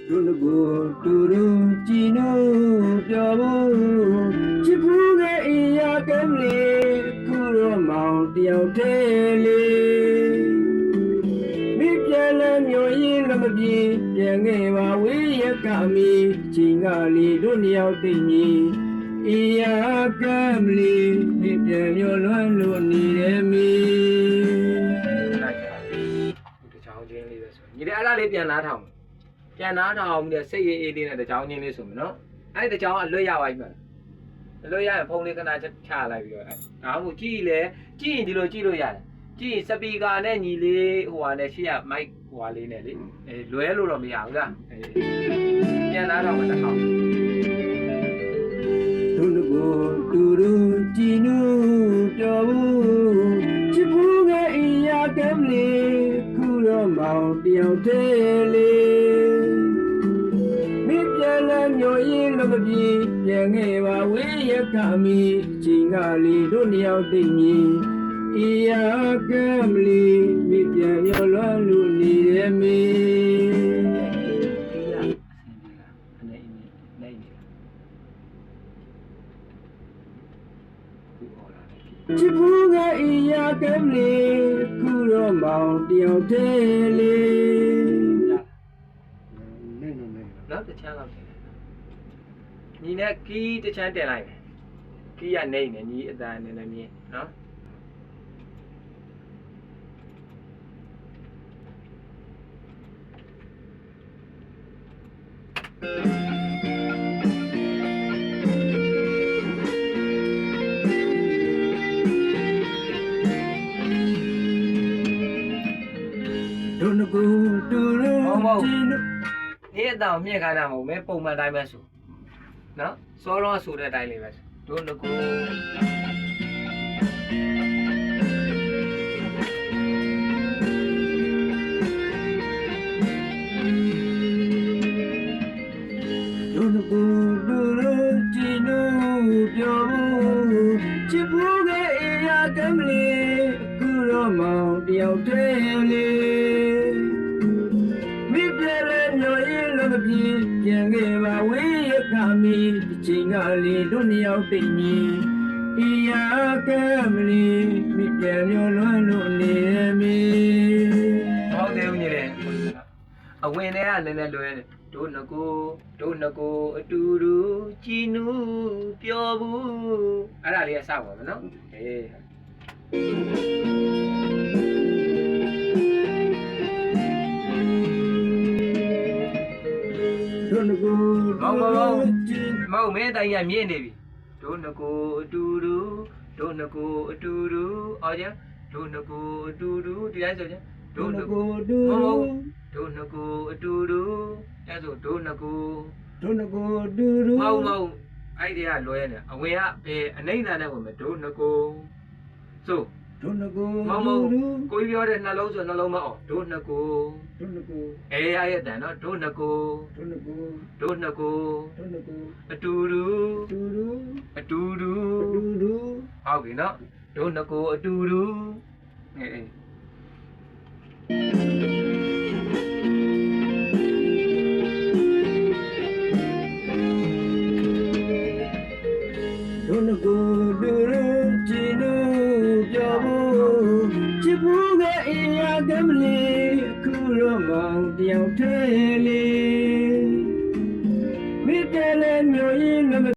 Dunugo Duru Jino Pyabu Chipuga Iya Kamle Kuro Mount Yautele Mipyalam Yoyin Lamabi Yangewa Wiyakami Chingali Dunyautinyi Iya Kamle Mipyam Yolwan Luniremi ညီတဲ့အဲ့ဒါလေးပြန်နားထောင်ပြီးစိတ်ရေးအေးလေးနဲ့တကြောင်ချင်းလေးဆိုမယ်နော်အဲ့ဒီတကြောင်အလွတ်ရပါပြီအလွတ်ရရင်ဖုန်းလေးခဏချလိုက်ပြီးတော့ဒါမှမဟုတ်ကြည့်ရင်ဒီလိုကြည့်လို့ရတယ်ကြည့်ရင်စပီကာနဲ့ညီလေးဟိုဟာနဲ့ရှေ့ကမိုက်ဟိုဟာလေးနဲ့လေလွဲလို့တော့မရဘူးလားပြန်နားထောင်မယ်တစ်ခေါက်ဒုနကိုတူရူကြည်နူပြောဘူးချစ်ဘူးငယ်အရာကမ်းလေးခုတော့မောင်တယောက်တည်းလေးမိပြန်လာမျိုးရင်လို့မပြေပြန်ခဲ့ပါဝေးရကမီချင်းကလေးတို့နှစ်ယောက်သိညီအရာကမ်းလေးမိပြန်မျောလွမ်းလို့နေရမီချစ်ဘူးကအရာကမ်းလေးခုတော့မောင်တယောက်တည်းလေးနောက်တစ်ချမ်းလောက်ညီနဲ့ကီးတစ်ချမ်းတင်လိုက်မယ်ကီးကနေနေညီအတန်နေလည်းမြင်နော်ဒုနကူတူရူဂျီနူဒီအတောင်မြင့်ခိုင်းတာမဟုတ်မဲပုံမှန်တိုင်းပဲဆိုနော်စောတော့ဆိုတဲ့အတိုင်းလေးပဲဒုနကူဒုနကူတူရူဂျီနူပြောဘူးချစ်ဘူးကအရာကမ်းလေးခုတော့မောင်တယောက်တည်းလေးမိပြလဲမျိုးရင်လို့မပြေပြန်ခဲ့ပါဝေးရကမီချင်းကလေးတို့နှစ်ယောက်သိညီအရာကမ်းလေးမိပြန်မျိုးလွမ်းလို့နေမီဟုတ်တယ်ဦးညီလေးအဝင်ထဲကနည်းနည်းလွဲတယ်ဒုနကိုအတူတူကြည်နူပြောဘူးအဲ့ဒါလေးအဆောက်ပါမယ်နော်အေးဒုနကိုမောင်မဲတိုင်ရမြင့်နေပြီဒုနကိုအတူတူအော်ကြဒုနကိုအတူတူဒီတိုင်းဆိုကြဒုနကိုအတူတူအဲ့ဆိုဒုနကိုအတူတူမောင်အဲ့ဒီကလွဲနေအဝင်ကဘယ်အနိုင်နာနဲ့ဝင်မယ်ဒုနကိုဆိုဒုနကိုမောင်ကိုပြောတဲ့နှလုံးဆိုနှလုံးမအောင်ဒုနကိုအေးရတဲ့နော်ဒုနကိုအတူတူဟုတ်ပြီနော်ဒုနကိုအတူတူအေးဒုနကိုတူရူဂျီနူပြောဘူးချစ်ဘူးကအရာကမ်းလေးခုတော့မောင်တယောက်တည်းလေးမိတယ်လည်းမျိုးရင်